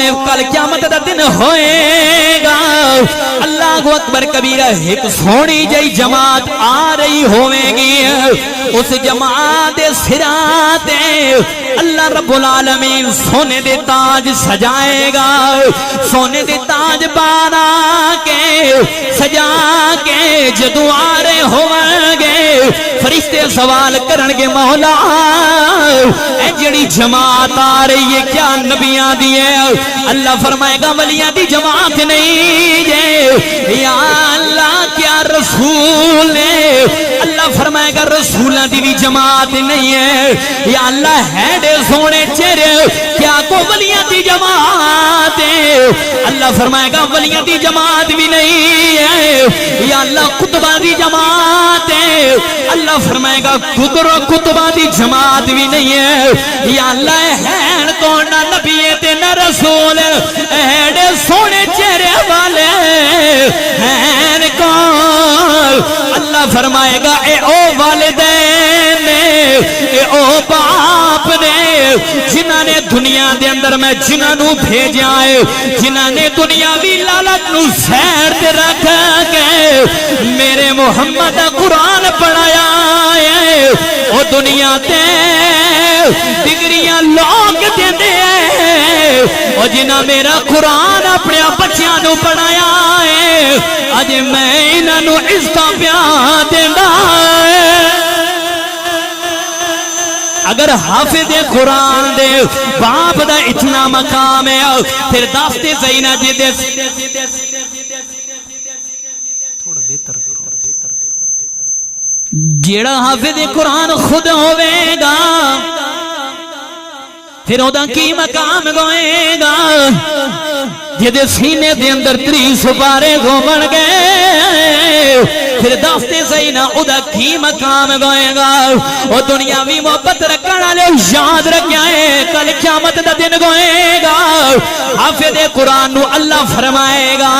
سونے کل قیامت دا دن ہوئے گا اللہ اکبر کبیرہ ایک سونی جئی جماعت آ رہی ہوئے گی اس جماعت سراتے اللہ رب العالمین سونے دے تاج سجائے گا سونے دے تاج بارا کے سجا کے جدو آ رہے ہوئے گے فرشتے سوال کرنگے مولا اے جڑی جماعت آ رہی ہے کیا نبیاں دیئے اللہ فرمائے گا ولیاں دی جماعت نہیں جے یا اللہ کیا رسول ہے اللہ فرمائے گا رسولہ دی بھی جماعت نہیں ہے یا اللہ ہے دے سونے چہرے کیا کو ولیاں دی جماعت ہے اللہ فرمائے گا ولیاں دی جماعت بھی نہیں ہے یا اللہ کتبہ دی جماعت ہے اللہ فرمائے گا کتبہ دی جماعت بھی نہیں ہے یا اللہ ہے کون نہ نبی تے نہ رسول اے سونے چہرے والے ہیں کون اللہ فرمائے گا اے او والدین اے او باپ نے جنہاں نے دنیا دے اندر میں جنہاں نو بھیجا ہے جنہاں نے دنیاوی لالچ نو سیر تے رکھ کے میرے محمد قرآن پڑھایا ہے او دنیا تے ڈگریاں لوگ دیندے ہیں او جنہاں میرا قرآن اپنے بچیاں نو پڑھایا ہے اج میں انہاں نو عزت پیا دیندا اگر حافظ قرآن دے باپ دا اتنا مقام ہے پھر داستے زینہ جی دے تھوڑا بہتر کرو جیڑا حافظ قرآن خود ہوئے گا پھر اودا کی مقام گوئے گا جدے سینے دے اندر 30 سپارے گھومن گئے پھر داستے زینہ اودا کی مقام گوئے گا او دنیاوی محبت رکھنا لے یاد رکھائے کل قیامت دا دن گوئے گا حافظ قرآن نو اللہ فرمائے گا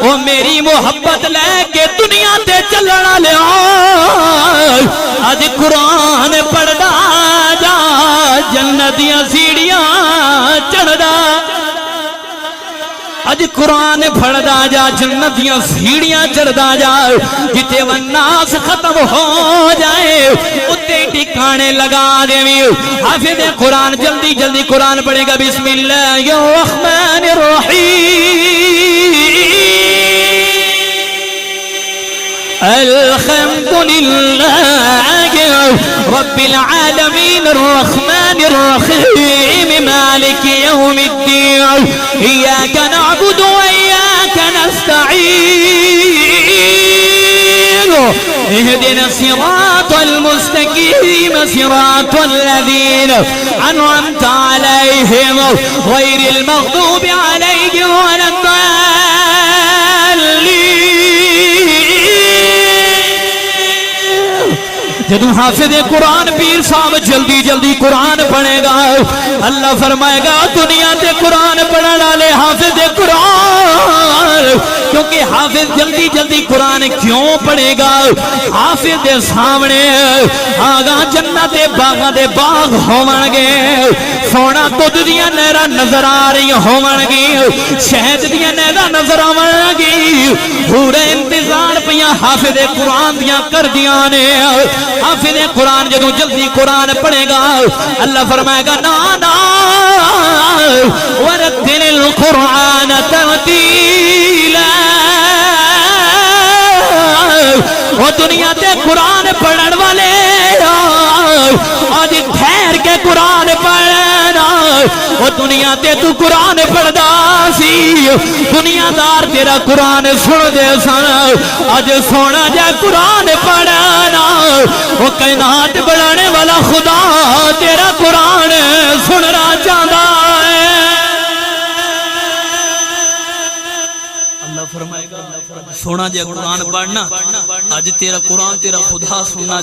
او میری محبت لے کے دنیا تے چلنا لے آج قرآن پڑھ دا جا جنتیاں سیڑیاں چڑھ دا اج قرآن پڑھدا جا جنتیاں سیڑیاں چڑھدا جا جتے والناس ختم ہو جائے اتے ٹھکانے لگا دے حافظ قرآن جلدی جلدی قرآن پڑھے گا بسم اللہ الرحمن الرحیم الحمد للہ رب العالمین الرحمن الرحیم مالک یوم الدین ایاک نعبد و ایاک نستعین اهدنا الصراط المستقيم صراط الذين أنعمت عليهم غير المغضوب عليهم ولا الضالين جدو حافظ قرآن پیر صاحب جلدی جلدی قرآن پڑھے گا اللہ فرمائے گا دنیا تے قرآن پڑھنا لے حافظ قرآن کیونکہ حافظ جلدی جلدی قرآن کیوں پڑھے گا حافظ دے سامنے آگا جنت باغاں دے باغ ہون گے سونا دودھ دیاں نہراں نظر آ رہی ہون گی شہد دیاں نہراں نظر آون گی پورے انتظار پیاں حافظ قرآن دیاں کر دیاں نے حافظ قرآن جدو جلدی قرآن پڑھے گا اللہ فرمائے گا نا ورتل القرآن ترتیلا وہ دنیا تے قرآن پڑھن والے آج ٹھہر کے قرآن پڑھنا وہ دنیا تے تو قرآن پڑھدا سی دنیا دار تیرا قرآن سن دے سن آج سونا جا قرآن پڑھنا وہ کائنات بڑھانے والا خدا تیرا قرآن سننا چاہتا ہے اللہ فرمائے گا سونا جا قرآن پڑھنا آج تیرا قرآن تیرا خدا سننا